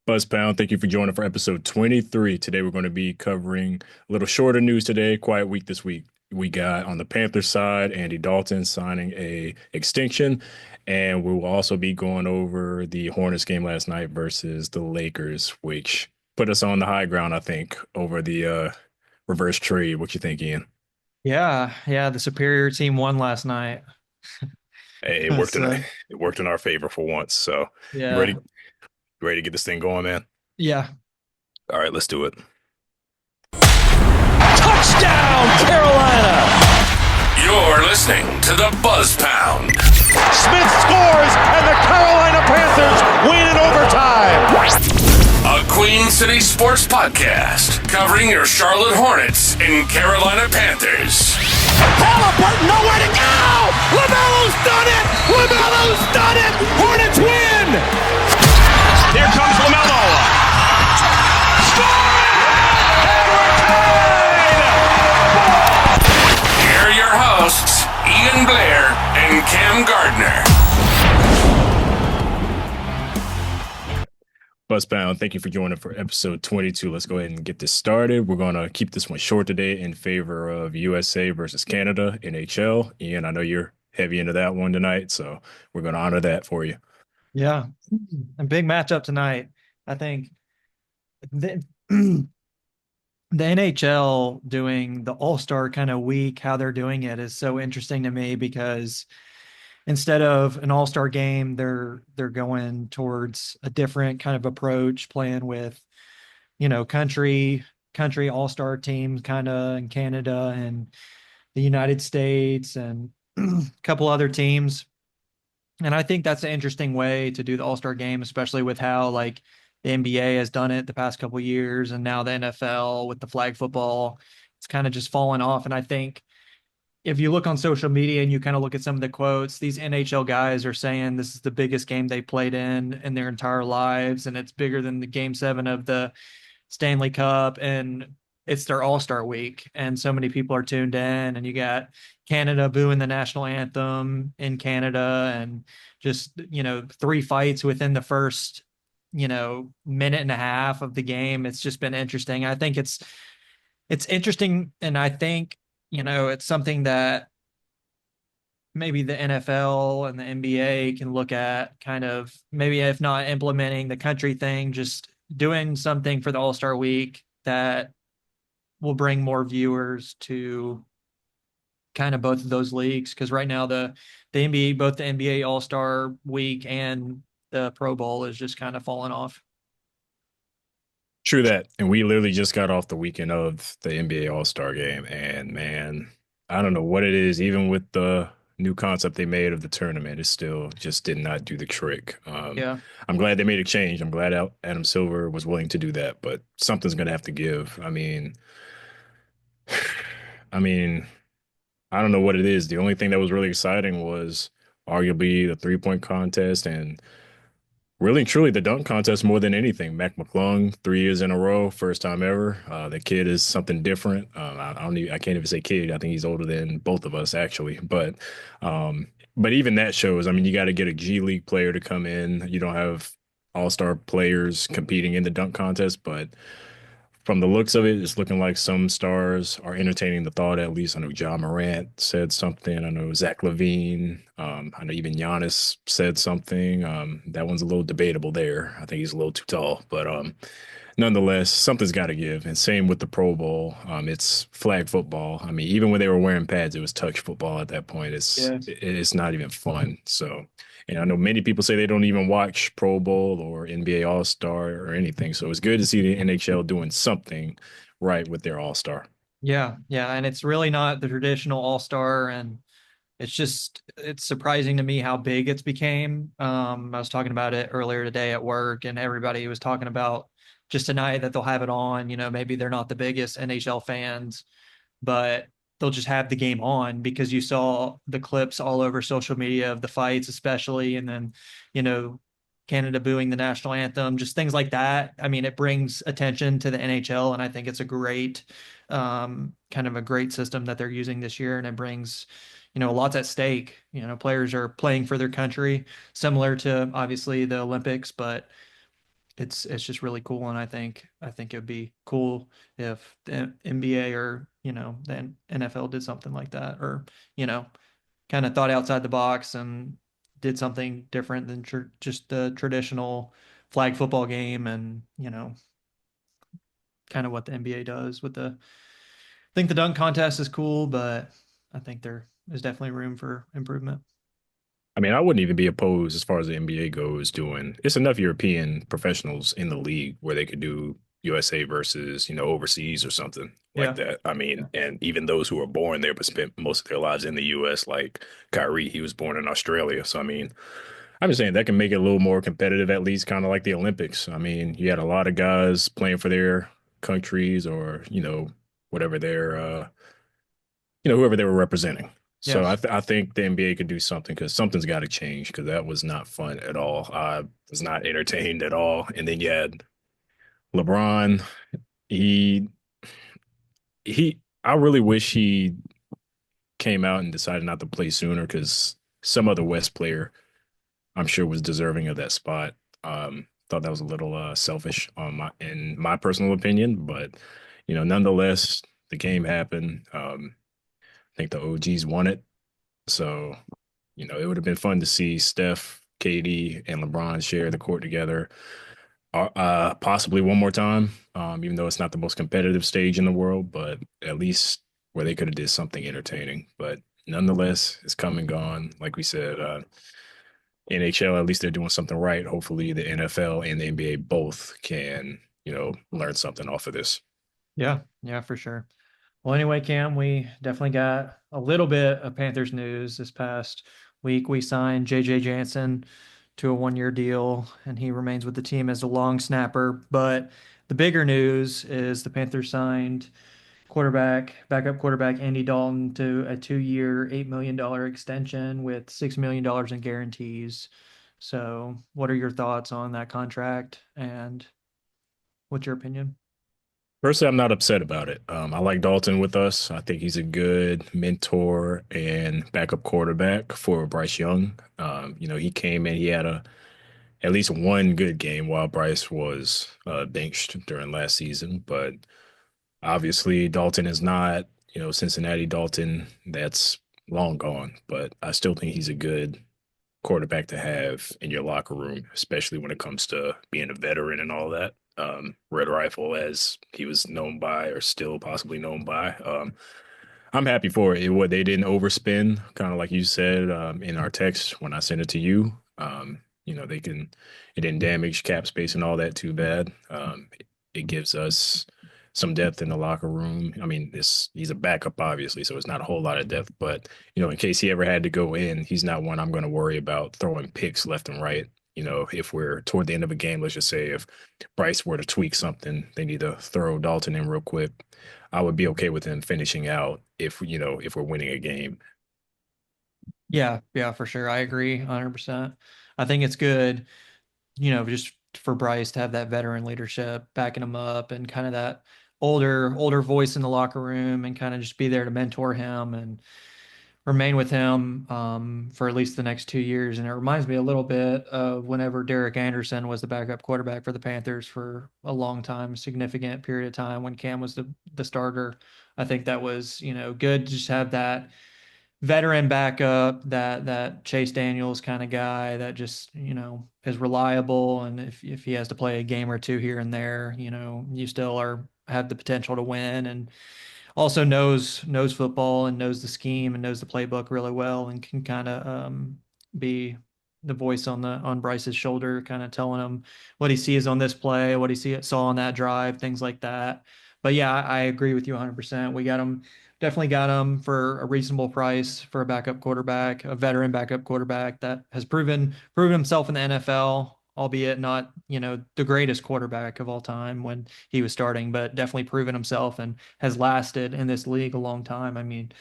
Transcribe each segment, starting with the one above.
Buzz Pound, thank you for joining for episode 23. Today we're going to be covering a little shorter news today. Quiet week this week. We got on the Panthers side, Andy Dalton signing a extension, and we will also be going over the Hornets game last night versus the Lakers, which put us on the high ground, I think, over the reverse trade. What you think, Ian? Yeah, the superior team won last night. Hey, it worked in So, it worked in our favor for once. So you yeah. ready to get this thing going, man? Yeah. All right, let's do it. Touchdown, Carolina! You're listening to the Buzz Pound. Smith scores, and the Carolina Panthers win in overtime. A Queen City sports podcast covering your Charlotte Hornets and Carolina Panthers. Halliburton, nowhere to go! LaMelo's done it! LaMelo's done it! Hornets win! Here comes LaMelo. Here are your hosts, Ian Blair and Cam Gardner. Buzzbound, thank you for joining for episode 22. Let's go ahead and get this started. We're going to keep this one short today in favor of USA versus Canada, NHL. Ian, I know you're heavy into that one tonight, so we're going to honor that for you. Yeah. A big matchup tonight. I think the, the NHL doing the All-Star kind of week, how they're doing it is so interesting to me because instead of an all-star game, they're going towards a different kind of approach, playing with, country all-star teams kind of in Canada and the United States and a couple other teams. And I think that's an interesting way to do the all-star game, especially with how like the NBA has done it the past couple of years and now the NFL with the flag football. It's kind of just fallen off. And I think if you look on social media and you kind of look at some of the quotes, these NHL guys are saying this is the biggest game they played in their entire lives, and it's bigger than the Game 7 of the Stanley Cup, and it's their All-Star week, and so many people are tuned in, and you got Canada booing the national anthem in Canada, and just three fights within the first minute and a half of the game. It's just been interesting. I think it's interesting, and I think it's something that maybe the NFL and the NBA can look at, kind of maybe if not implementing the country thing, just doing something for the All-Star week that will bring more viewers to kind of both of those leagues. Because right now the NBA, both the NBA All-Star week and the Pro Bowl is just kind of falling off. True that. And we literally just got off the weekend of the NBA All-Star game. And man, I don't know what it is, even with the new concept they made of the tournament, it still just did not do the trick. Yeah. I'm glad they made a change. I'm glad Adam Silver was willing to do that, but something's going to have to give. I mean, I don't know what it is. The only thing that was really exciting was arguably the three-point contest and really and truly the dunk contest more than anything. Mac McClung, 3 years in a row, first time ever. The kid is something different. I can't even say kid. I think he's older than both of us actually. But even that shows. I mean, you got to get a G League player to come in. You don't have all-star players competing in the dunk contest, but from the looks of it, it's looking like some stars are entertaining the thought. At least I know John Morant said something. I know Zach LaVine. I know even Giannis said something. That one's a little debatable there. I think he's a little too tall, but nonetheless, something's got to give. And same with the Pro Bowl. It's flag football. I mean, even when they were wearing pads, it was touch football at that point. Yeah. It's not even fun. So, and I know many people say they don't even watch Pro Bowl or NBA All Star or anything. So it's good to see the NHL doing something right with their All Star. Yeah. Yeah. And it's really not the traditional all-star, and it's surprising to me how big it's became. I was talking about it earlier today at work, and everybody was talking about just tonight that they'll have it on. Maybe they're not the biggest NHL fans, but they'll just have the game on because you saw the clips all over social media of the fights, especially, and then, you know, Canada booing the national anthem, just things like that. I mean, it brings attention to the NHL, and I think it's a great, kind of a great system that they're using this year, and it brings, lots at stake. Players are playing for their country, similar to obviously the Olympics, but it's just really cool. And I think it'd be cool if the NBA or, the NFL did something like that, or, kind of thought outside the box and did something different than just the traditional flag football game. And, kind of what the NBA does with I think the dunk contest is cool, but I think there is definitely room for improvement. I mean, I wouldn't even be opposed as far as the NBA goes doing. It's enough European professionals in the league where they could do USA versus, overseas or something like Yeah. that. I mean, and even those who were born there but spent most of their lives in the US, like Kyrie, he was born in Australia. So I mean, I'm just saying that can make it a little more competitive, at least kind of like the Olympics. I mean, you had a lot of guys playing for their countries or, whatever their whoever they were representing. So Yes. I think the NBA could do something because something's got to change because that was not fun at all. I was not entertained at all. And then you had LeBron. He I really wish he came out and decided not to play sooner because some other West player I'm sure was deserving of that spot. Thought that was a little selfish on in my personal opinion, but nonetheless, the game happened. I think the OGs won it. So, it would have been fun to see Steph, KD, and LeBron share the court together, possibly one more time, even though it's not the most competitive stage in the world, but at least where they could have did something entertaining. But nonetheless, it's come and gone. Like we said, NHL, at least they're doing something right. Hopefully, the NFL and the NBA both can, learn something off of this. Yeah. Yeah, for sure. Well, anyway, Cam, we definitely got a little bit of Panthers news this past week. We signed JJ Jansen to a 1-year deal, and he remains with the team as a long snapper. But the bigger news is the Panthers signed backup quarterback Andy Dalton to a 2-year, $8 million extension with $6 million in guarantees. So, what are your thoughts on that contract, and what's your opinion? Personally, I'm not upset about it. I like Dalton with us. I think he's a good mentor and backup quarterback for Bryce Young. He came in, he had at least one good game while Bryce was benched during last season. But obviously, Dalton is not, Cincinnati Dalton. That's long gone. But I still think he's a good quarterback to have in your locker room, especially when it comes to being a veteran and all that. Red Rifle, as he was known by, or still possibly known by. I'm happy for it. What they didn't overspend, kind of like you said in our text when I sent it to you. It didn't damage cap space and all that too bad. It gives us some depth in the locker room. I mean, he's a backup, obviously, so it's not a whole lot of depth. But in case he ever had to go in, he's not one I'm going to worry about throwing picks left and right. If we're toward the end of a game, let's just say if Bryce were to tweak something, they need to throw Dalton in real quick. I would be okay with him finishing out if we're winning a game. Yeah, yeah, for sure. I agree 100%. I think it's good, just for Bryce to have that veteran leadership backing him up, and kind of that older voice in the locker room, and kind of just be there to mentor him and remain with him for at least the next 2 years. And it reminds me a little bit of whenever Derek Anderson was the backup quarterback for the Panthers for a long time, significant period of time when Cam was the starter. I think that was, good to just have that veteran backup, that Chase Daniels kind of guy that just, is reliable. And if he has to play a game or two here and there, you still have the potential to win. And also knows football and knows the scheme and knows the playbook really well, and can kind of be the voice on Bryce's shoulder, kind of telling him what he sees on this play, what saw on that drive, things like that. But yeah, I agree with you 100%. Definitely got him for a reasonable price for a backup quarterback, a veteran backup quarterback that has proven himself in the NFL, albeit not, the greatest quarterback of all time when he was starting, but definitely proven himself and has lasted in this league a long time. I mean,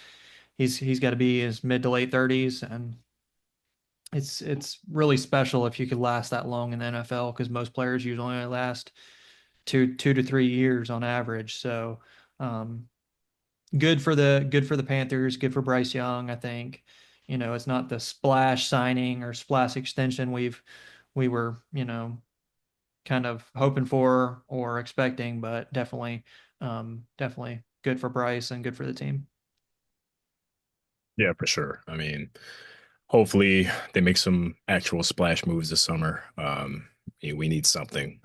he's got to be his mid to late 30s, and it's really special if you could last that long in the NFL, because most players usually only last 2 to 3 years on average. So, good for the Panthers, good for Bryce Young. I think, it's not the splash signing or splash extension we were, kind of hoping for or expecting, but definitely good for Bryce and good for the team. Yeah, for sure. I mean, hopefully they make some actual splash moves this summer. We need something.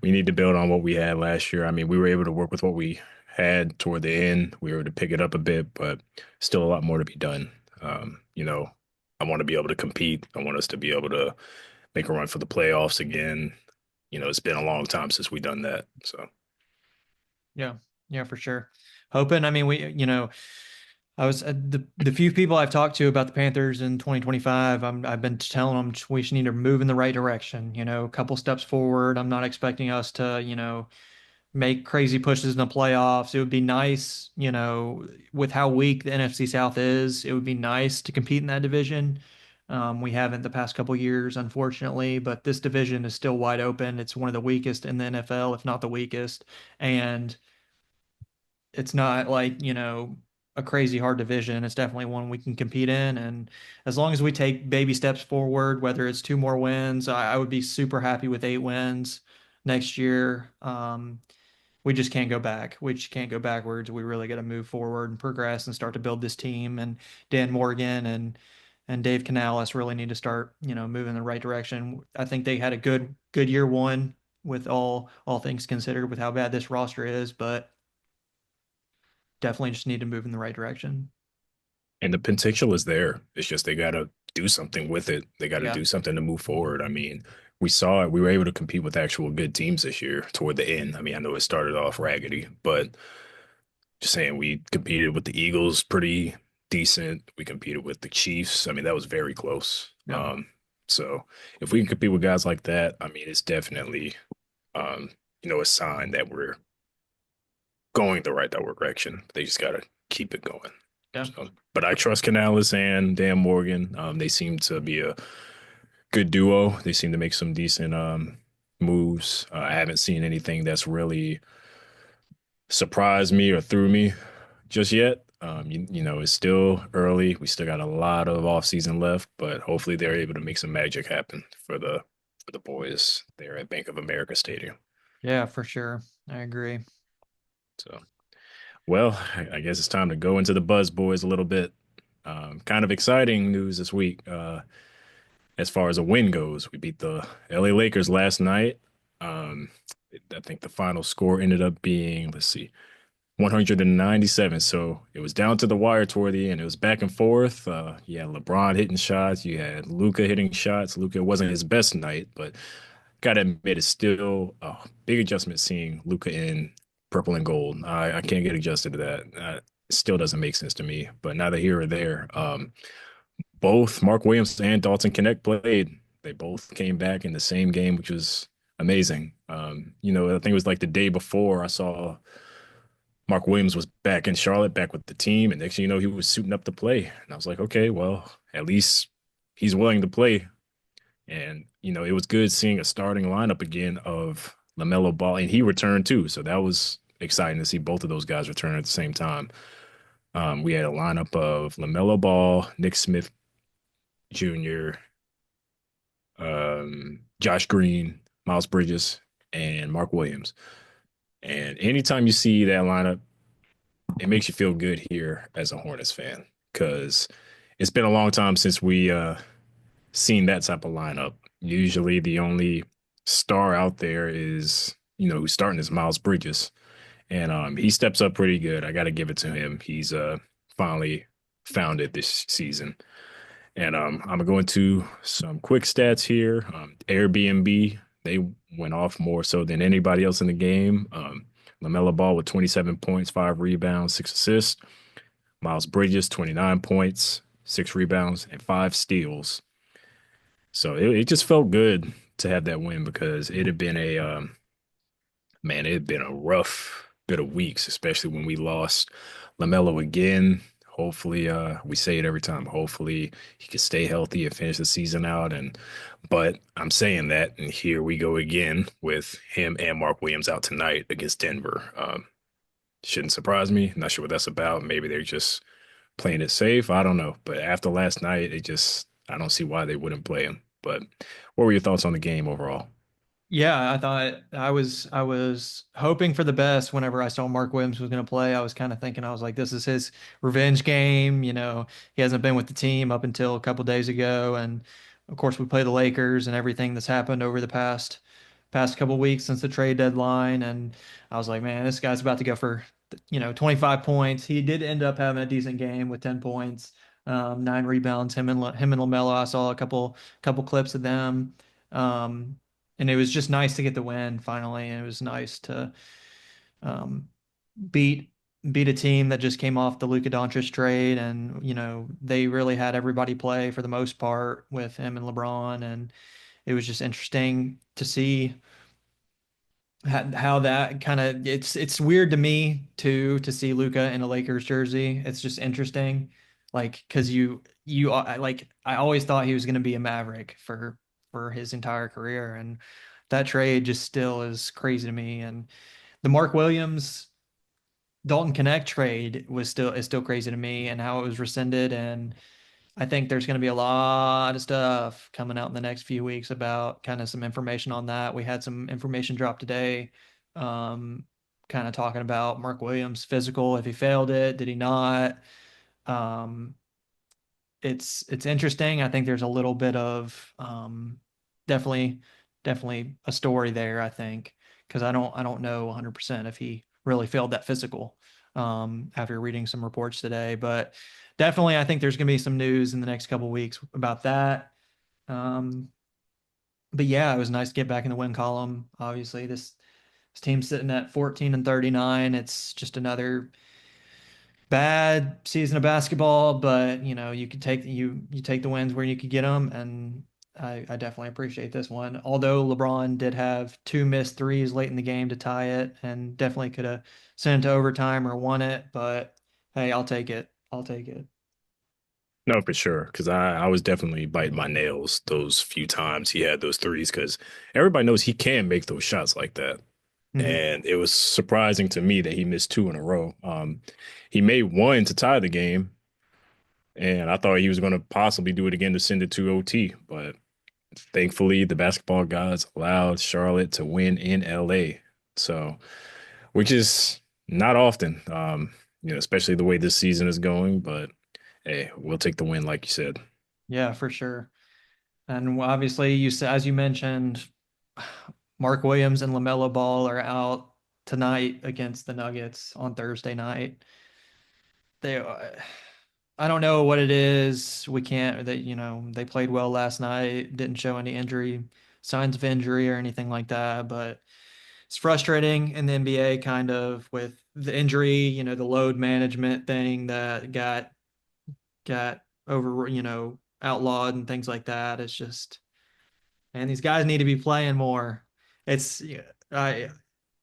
We need to build on what we had last year. I mean, we were able to work with what we had toward the end. We were able to pick it up a bit, but still a lot more to be done. I want to be able to compete. I want us to be able to make a run for the playoffs again. It's been a long time since we've done that. So, Yeah, yeah, for sure. Hoping. I mean, I was the few people I've talked to about the Panthers in 2025. I've been telling them we should need to move in the right direction. A couple steps forward. I'm not expecting us to, make crazy pushes in the playoffs. It would be nice, with how weak the NFC South is. It would be nice to compete in that division. We haven't the past couple years, unfortunately, but this division is still wide open. It's one of the weakest in the NFL, if not the weakest, and it's not like, a crazy hard division. It's definitely one we can compete in. And as long as we take baby steps forward, whether it's 2 more wins, I would be super happy with 8 wins next year. We just can't go back. We just can't go backwards. We really got to move forward and progress and start to build this team. And Dan Morgan and Dave Canales really need to start, moving in the right direction. I think they had a good year one with all things considered with how bad this roster is, but definitely just need to move in the right direction. and the potential is there. It's just they got to do something with it. They got to Yeah. do something to move forward. I mean, we saw it. We were able to compete with actual good teams this year toward the end. I mean, I know it started off raggedy, but just saying we competed with the Eagles pretty decent. We competed with the Chiefs. I mean, that was very close. Yeah. So if we can compete with guys like that, I mean, it's definitely, um, a sign that we're going the right direction. They just got to keep it going. Yeah. So, but I trust Canales and Dan Morgan. They seem to be a good duo. They seem to make some decent moves. I haven't seen anything that's really surprised me or threw me just yet. It's still early. We still got a lot of offseason left, but hopefully they're able to make some magic happen for the boys there at Bank of America Stadium. Yeah, for sure. I agree. So, well, I guess it's time to go into the Buzz Boys a little bit. Kind of exciting news this week. As far as a win goes, we beat the LA Lakers last night. I think the final score ended up being, let's see, 197. So it was down to the wire toward the end. It was back and forth. You had LeBron hitting shots. You had Luka hitting shots. Luka wasn't his best night, but gotta admit, it's still a big adjustment seeing Luka in purple and gold. I can't get adjusted to that. It still doesn't make sense to me. But neither here or there. Both Mark Williams and Dalton Knecht played. They both came back in the same game, which was amazing. I think it was like the day before I saw Mark Williams was back in Charlotte, back with the team, and next thing you know, he was suiting up to play. And I was like, okay, well, at least he's willing to play. And, it was good seeing a starting lineup again of LaMelo Ball, and he returned too. So that was exciting to see both of those guys return at the same time. We had a lineup of LaMelo Ball, Nick Smith Jr., Josh Green, Miles Bridges, and Mark Williams. And anytime you see that lineup, it makes you feel good here as a Hornets fan because it's been a long time since we seen that type of lineup. Usually the only star out there is, who's starting is Miles Bridges. And he steps up pretty good. I got to give it to him. He's finally found it this season. And I'm going to go into some quick stats here. Airbnb, they went off more so than anybody else in the game. LaMelo Ball with 27 points, 5 rebounds, 6 assists. Miles Bridges, 29 points, 6 rebounds, and 5 steals. So it just felt good to have that win because it had been a rough bit of weeks, especially when we lost LaMelo again. Hopefully, we say it every time. Hopefully, he can stay healthy and finish the season out. But I'm saying that, and here we go again with him and Mark Williams out tonight against Denver. Shouldn't surprise me. Not sure what that's about. Maybe they're just playing it safe. I don't know. But after last night, I don't see why they wouldn't play him. But what were your thoughts on the game overall? Yeah, I thought I was hoping for the best whenever I saw Mark Williams was going to play. I was kind of thinking I was like, this is his revenge game. He hasn't been with the team up until a couple days ago, and of course we play the Lakers and everything that's happened over the past couple weeks since the trade deadline. And I was like, man, this guy's about to go for 25 points. He did end up having a decent game with 10 points, 9 rebounds. Him and LaMelo. I saw a couple clips of them. Um, and it was just nice to get the win finally. And it was nice to um, beat beat a team that just came off the Luka Doncic trade, and they really had everybody play for the most part with him and LeBron, and it was just interesting to see how that kind of it's weird to me too to see Luka in a Lakers jersey. It's just interesting, like because I always thought he was going to be a Maverick for his entire career, and that trade just still is crazy to me. And the Mark Williams Dalton Connect trade is still crazy to me, and how it was rescinded. And I think there's going to be a lot of stuff coming out in the next few weeks about kind of some information on that. We had some information drop today, um, kind of talking about Mark Williams' physical, if he failed it, did he not? Um, it's interesting. I think there's a little bit of definitely definitely a story there, I think, because I don't know 100% if he really failed that physical after reading some reports today, but definitely I think there's going to be some news in the next couple of weeks about that. Um, but yeah, it was nice to get back in the win column. Obviously, this team's sitting at 14 and 39. It's just another bad season of basketball, but you take the wins where you could get them, and I definitely appreciate this one. Although LeBron did have two missed threes late in the game to tie it, and definitely could have sent it to overtime or won it, but hey, I'll take it. I'll take it. No, for sure. Because I was definitely biting my nails those few times he had those threes. Because everybody knows he can make those shots like that. Mhm. And it was surprising to me that he missed two in a row. He made one to tie the game, and I thought he was going to possibly do it again to send it to OT. But thankfully, the basketball gods allowed Charlotte to win in LA. So, which is not often, especially the way this season is going. But hey, we'll take the win, like you said. Yeah, for sure. And obviously, as you mentioned, Mark Williams and LaMelo Ball are out tonight against the Nuggets on Thursday night. They, I don't know what it is. We can't. They played well last night. Didn't show any signs of injury or anything like that. But it's frustrating in the NBA, kind of with the injury. The load management thing that got over. Outlawed and things like that. It's just, and these guys need to be playing more. It's yeah, I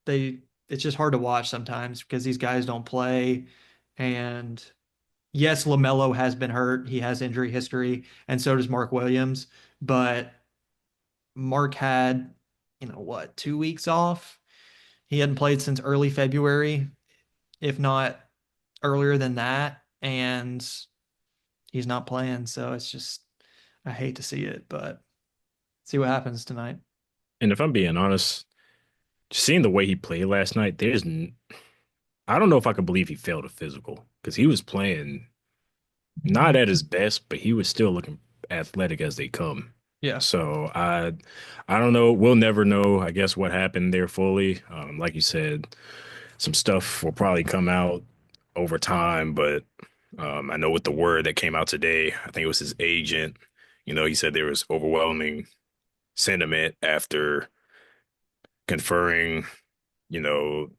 they it's just hard to watch sometimes because these guys don't play. And yes, LaMelo has been hurt. He has injury history, and so does Mark Williams. But Mark had, what, 2 weeks off? He hadn't played since early February, if not earlier than that. And he's not playing. So it's just, I hate to see it, but see what happens tonight. And if I'm being honest, just seeing the way he played last night, I don't know if I could believe he failed a physical because he was playing not at his best, but he was still looking athletic as they come. Yeah. So I don't know. We'll never know, I guess, what happened there fully. Like you said, some stuff will probably come out over time, but I know with the word that came out today, I think it was his agent, he said there was overwhelming sentiment after conferring,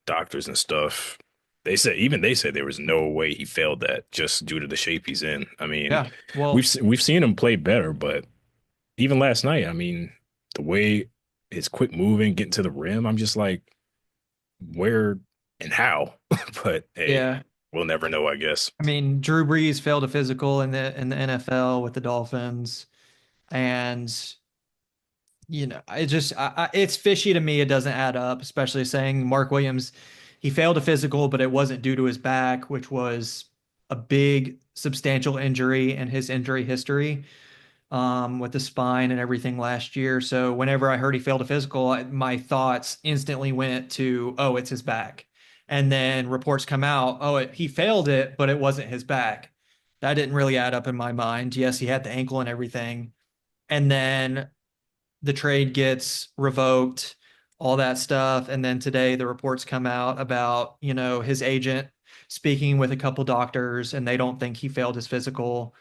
doctors and stuff. They said there was no way he failed that just due to the shape he's in. I mean, Yeah. Well, we've seen him play better, but even last night, I mean, the way his quick moving, getting to the rim, I'm just like, where and how? But hey, yeah. we'll never know, I guess. I mean, Drew Brees failed a physical in the NFL with the Dolphins, and it's fishy to me. It doesn't add up, especially saying Mark Williams, he failed a physical, but it wasn't due to his back, which was a big substantial injury in his injury history. with the spine and everything last year. So whenever I heard he failed a physical, my thoughts instantly went to, oh, it's his back. And then reports come out, oh, he failed it, but it wasn't his back. That didn't really add up in my mind. Yes, he had the ankle and everything. And then the trade gets revoked, all that stuff. And then today the reports come out about, his agent speaking with a couple doctors and they don't think he failed his physical.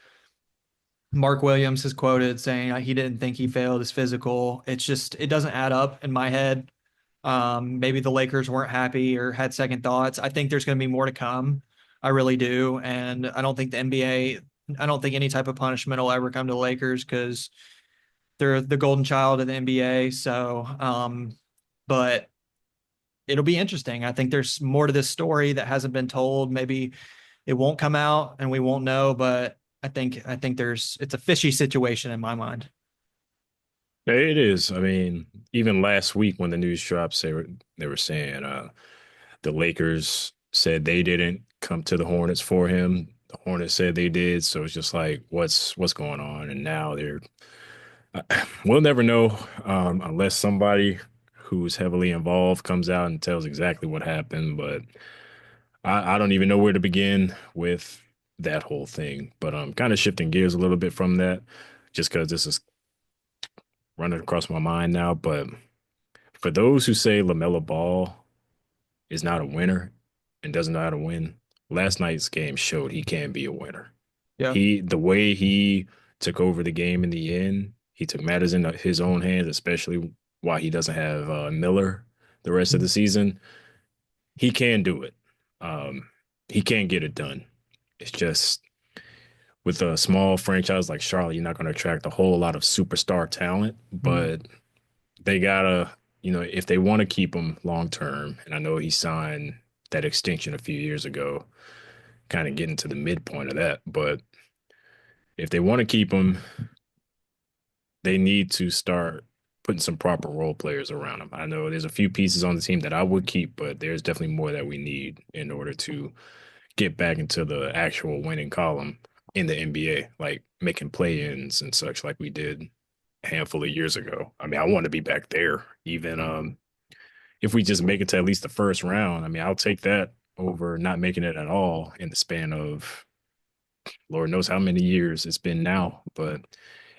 Mark Williams is quoted saying he didn't think he failed his physical. It doesn't add up in my head. Maybe the Lakers weren't happy or had second thoughts. I think there's going to be more to come. I really do. And I don't think I don't think any type of punishment will ever come to the Lakers because they're the golden child of the NBA. So, but it'll be interesting. I think there's more to this story that hasn't been told. Maybe it won't come out and we won't know, but I think it's a fishy situation in my mind. It is. I mean, even last week when the news drops, they were saying the Lakers said they didn't come to the Hornets for him. The Hornets said they did. So it's just like, what's going on? And now we'll never know unless somebody who's heavily involved comes out and tells exactly what happened. But I don't even know where to begin with that whole thing. But I'm kind of shifting gears a little bit from that just because this is running across my mind now. But for those who say LaMelo Ball is not a winner and doesn't know how to win, last night's game showed he can be a winner. Yeah. The way he took over the game in the end, he took matters in his own hands, especially while he doesn't have Miller the rest of the season. He can do it. He can get it done. It's just with a small franchise like Charlotte, you're not going to attract a whole lot of superstar talent, but they gotta, if they want to keep him long term, and I know he signed that extension a few years ago, kind of getting to the midpoint of that, but if they want to keep him, they need to start putting some proper role players around him. I know there's a few pieces on the team that I would keep, but there's definitely more that we need in order to get back into the actual winning column in the NBA, like making play-ins and such like we did a handful of years ago. I mean, I want to be back there, even if we just make it to at least the first round. I mean, I'll take that over not making it at all in the span of Lord knows how many years it's been now. But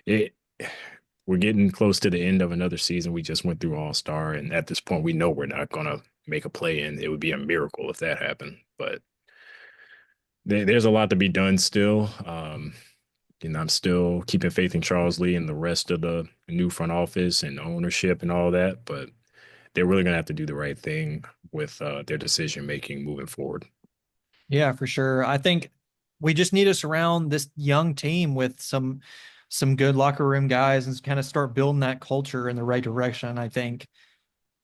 we're getting close to the end of another season. We just went through All-Star, and at this point, we know we're not going to make a play-in. It would be a miracle if that happened, but there's a lot to be done still. I'm still keeping faith in Charles Lee and the rest of the new front office and ownership and all that, but they're really going to have to do the right thing with their decision-making moving forward. Yeah, for sure. I think we just need to surround this young team with some good locker room guys and kind of start building that culture in the right direction. I think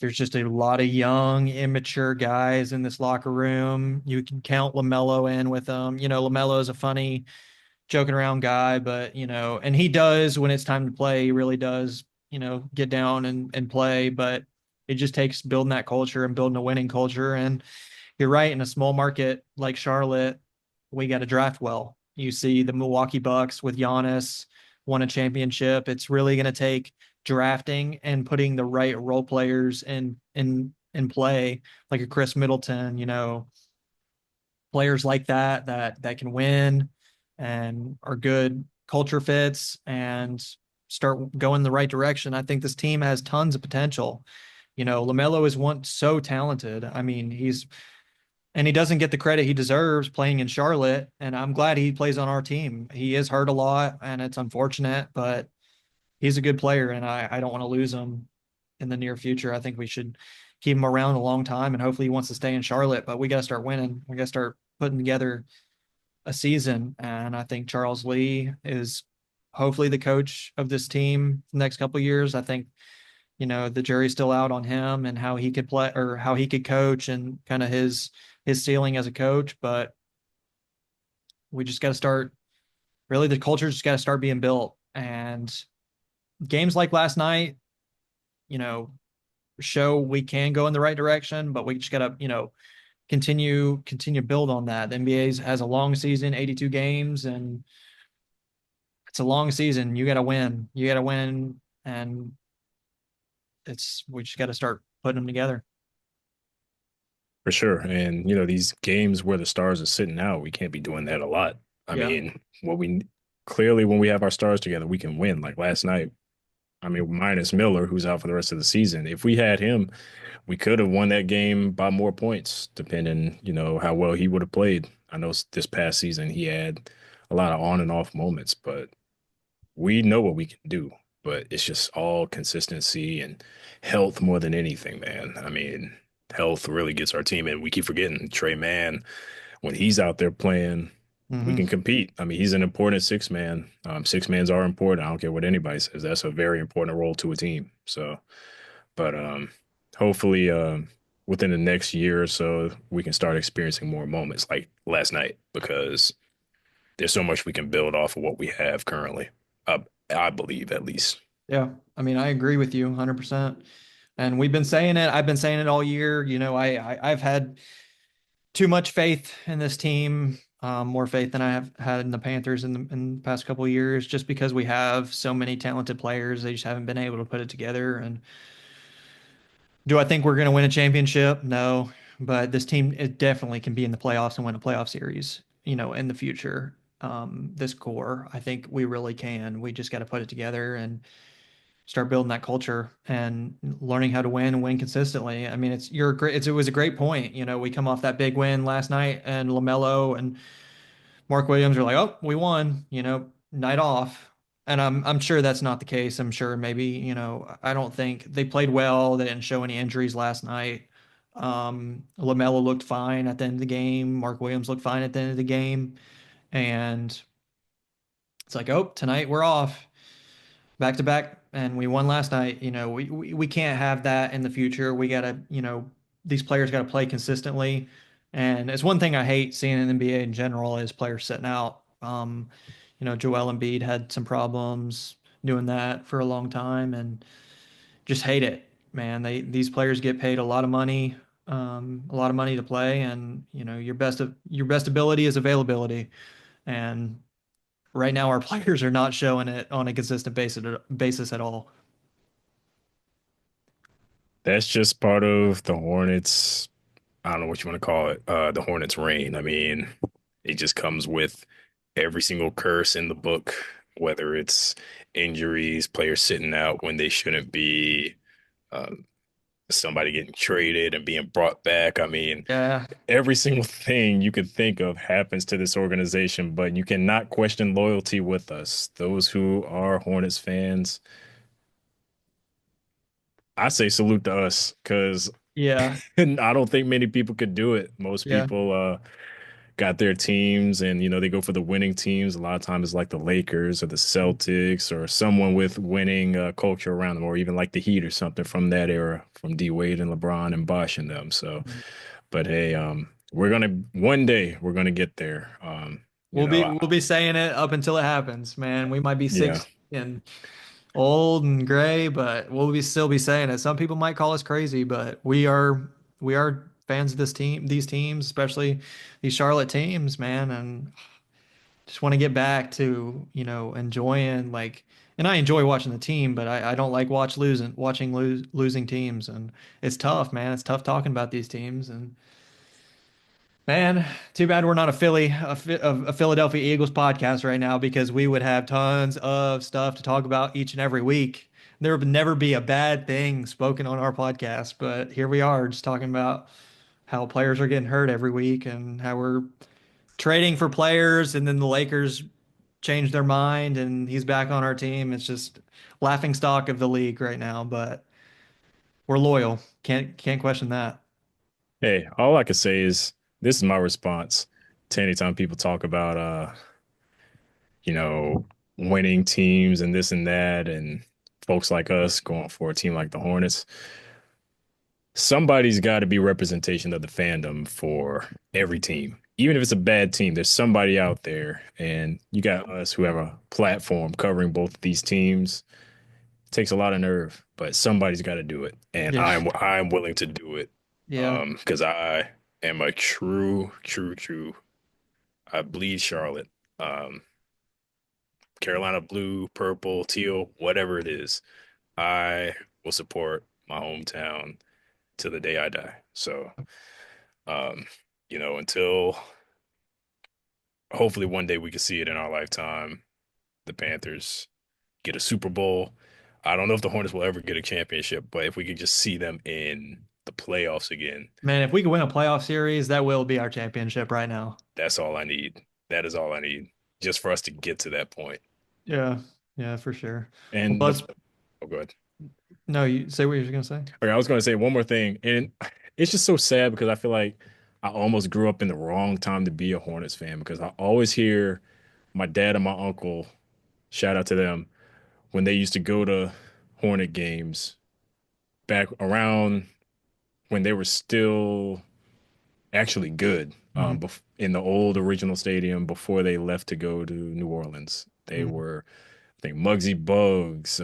there's just a lot of young, immature guys in this locker room. You can count LaMelo in with them. LaMelo is a funny, joking around guy, but, and he does when it's time to play, he really does, get down and play. But it just takes building that culture and building a winning culture. And you're right, in a small market like Charlotte, we got to draft well. You see the Milwaukee Bucks with Giannis won a championship. It's really going to take drafting and putting the right role players in play, like a Chris Middleton, players like that can win and are good culture fits and start going the right direction. I think this team has tons of potential. LaMelo is so talented. I mean, he doesn't get the credit he deserves playing in Charlotte, and I'm glad he plays on our team. He is hurt a lot, and it's unfortunate, but he's a good player, and I don't want to lose him in the near future. I think we should keep him around a long time, and hopefully he wants to stay in Charlotte, but we got to start winning. We got to start putting together a season, and I think Charles Lee is hopefully the coach of this team the next couple of years. I think, the jury's still out on him and how he could play or how he could coach and kind of his ceiling as a coach, but we just got to start, really the culture just got to start being built. And games like last night, show we can go in the right direction, but we just got to, continue build on that. The NBA has a long season, 82 games, and it's a long season. You got to win. You got to win, and we just got to start putting them together. For sure. And, these games where the stars are sitting out, we can't be doing that a lot. I Yeah. mean, clearly when we have our stars together, we can win. Like last night, I mean, minus Miller, who's out for the rest of the season. If we had him, we could have won that game by more points, depending, how well he would have played. I know this past season he had a lot of on and off moments, but we know what we can do. But it's just all consistency and health more than anything, man. I mean, health really gets our team in. We keep forgetting Trey Mann, when he's out there playing, we can compete. I mean, he's an important six man. Six mans are important. I don't care what anybody says. That's a very important role to a team. So, but hopefully, within the next year or so, we can start experiencing more moments like last night, because there's so much we can build off of what we have currently. I believe, at least. Yeah. I mean, I agree with you 100%. And we've been saying it. I've been saying it all year. I've had too much faith in this team, more faith than I have had in the Panthers in the past couple of years, just because we have so many talented players. They just haven't been able to put it together. And do I think we're going to win a championship? No, but this team, it definitely can be in the playoffs and win a playoff series, in the future. This core, I think we really can. We just got to put it together and start building that culture and learning how to win and win consistently. I mean, it was a great point. We come off that big win last night, and LaMelo and Mark Williams are like, "Oh, we won," night off. And I'm sure that's not the case. I'm sure maybe, I don't think they played well. They didn't show any injuries last night. LaMelo looked fine at the end of the game. Mark Williams looked fine at the end of the game. And it's like, oh, tonight we're off back to back, and we won last night. We can't have that in the future. We gotta, these players gotta play consistently. And it's one thing I hate seeing in the NBA in general is players sitting out. Joel Embiid had some problems doing that for a long time, and just hate it, man. These players get paid a lot of money to play, and your best ability is availability. And right now, our players are not showing it on a consistent basis at all. That's just part of the Hornets. I don't know what you want to call it. The Hornets' reign. I mean, it just comes with every single curse in the book, whether it's injuries, players sitting out when they shouldn't be, somebody getting traded and being brought back. I mean, Yeah, every single thing you could think of happens to this organization, but you cannot question loyalty with us. Those who are Hornets fans, I say salute to us, because yeah, I don't think many people could do it. Most yeah. people got their teams, and they go for the winning teams. A lot of times it's like the Lakers or the Celtics or someone with winning culture around them, or even like the Heat or something from that era, from D Wade and LeBron and Bosh and them. So, but hey, one day we're gonna get there. We'll be saying it up until it happens, man. We might be Yeah. 60 and old and gray, but still be saying it. Some people might call us crazy, but we are fans of these teams, especially these Charlotte teams, man, and just want to get back to, enjoying, like, and I enjoy watching the team, but I don't like watching losing teams, and it's tough, man. It's tough talking about these teams. And man, too bad we're not a Philadelphia Eagles podcast right now, because we would have tons of stuff to talk about each and every week. There would never be a bad thing spoken on our podcast, but here we are just talking about how players are getting hurt every week and how we're trading for players, and then the Lakers changed their mind and he's back on our team. It's just laughing stock of the league right now, but we're loyal. Can't question that. Hey, all I can say is this is my response to anytime people talk about you know, winning teams and this and that, and folks like us going for a team like the Hornets. Somebody's got to be representation of the fandom for every team. Even if it's a bad team, there's somebody out there, and you got us who have a platform covering both of these teams. It takes a lot of nerve, but somebody's got to do it, and Yeah. I'm willing to do it. Yeah. Because I am a true. I bleed Charlotte. Um, Carolina blue, purple, teal, whatever it is, I will support my hometown to the day I die. So, um, until hopefully one day we can see it in our lifetime, the Panthers get a Super Bowl. I don't know if the Hornets will ever get a championship, but if we could just see them in the playoffs again, Man, if we can win a playoff series, that will be our championship right now. that's all I need. That is all I need just for us to get to that point. Yeah, yeah, for sure. And Well, oh, go ahead. no, you say what you were going to say. Okay, I was going to say one more thing, and it's just so sad because I feel like I almost grew up in the wrong time to be a Hornets fan because I always hear my dad and my uncle, shout out to them, when they used to go to Hornet games back around when they were still actually good, in the old original stadium before they left to go to New Orleans. They were, I think, Muggsy Bugs.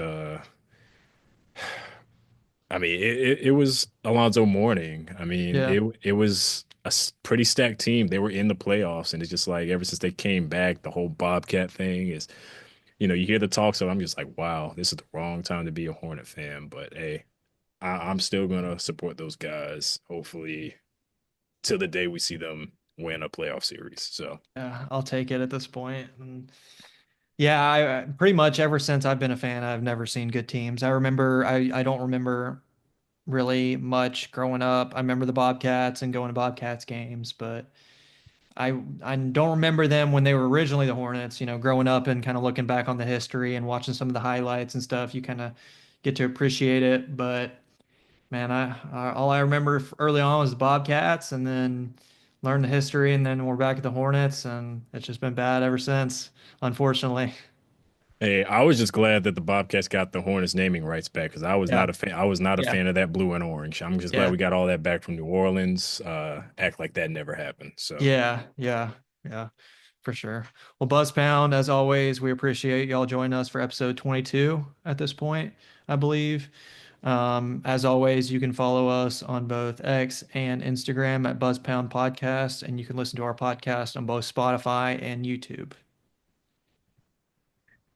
I mean, it was Alonzo Mourning. I mean, Yeah. it was a pretty stacked team. They were in the playoffs, and it's just like ever since they came back, the whole Bobcat thing is, you hear the talk, so I'm just like, wow, this is the wrong time to be a Hornet fan. But hey, I'm still gonna support those guys. Hopefully, till the day we see them win a playoff series. So Yeah, I'll take it at this point. And yeah, I pretty much ever since I've been a fan, I've never seen good teams. I don't remember really much growing up. I remember the Bobcats and going to Bobcats games, but I don't remember them when they were originally the Hornets. Growing up and kind of looking back on the history and watching some of the highlights and stuff, you kind of get to appreciate it. But man, all I remember early on was the Bobcats, and then learned the history, and then we're back at the Hornets, and it's just been bad ever since, unfortunately. hey, I was just glad that the Bobcats got the Hornets naming rights back because I was Yeah. not a fan. I was not a Yeah. fan of that blue and orange. I'm just Yeah. glad we got all that back from New Orleans. Act like that never happened. So Yeah, for sure. Well, Buzz Pound, as always, we appreciate y'all joining us for episode 22 at this point, I believe. As always, you can follow us on both X and Instagram at BuzzPound Podcast, and you can listen to our podcast on both Spotify and YouTube.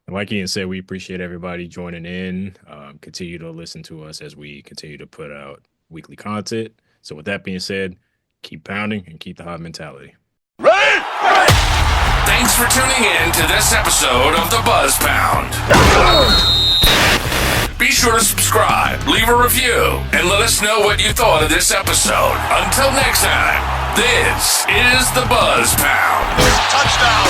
And like Ian said, we appreciate everybody joining in. Continue to listen to us as we continue to put out weekly content. So with that being said, keep pounding and keep the hot mentality. Thanks for tuning in to this episode of the Buzz Pound. Be sure to subscribe, leave a review, and let us know what you thought of this episode. Until next time, this is the Buzz Pound. Touchdown!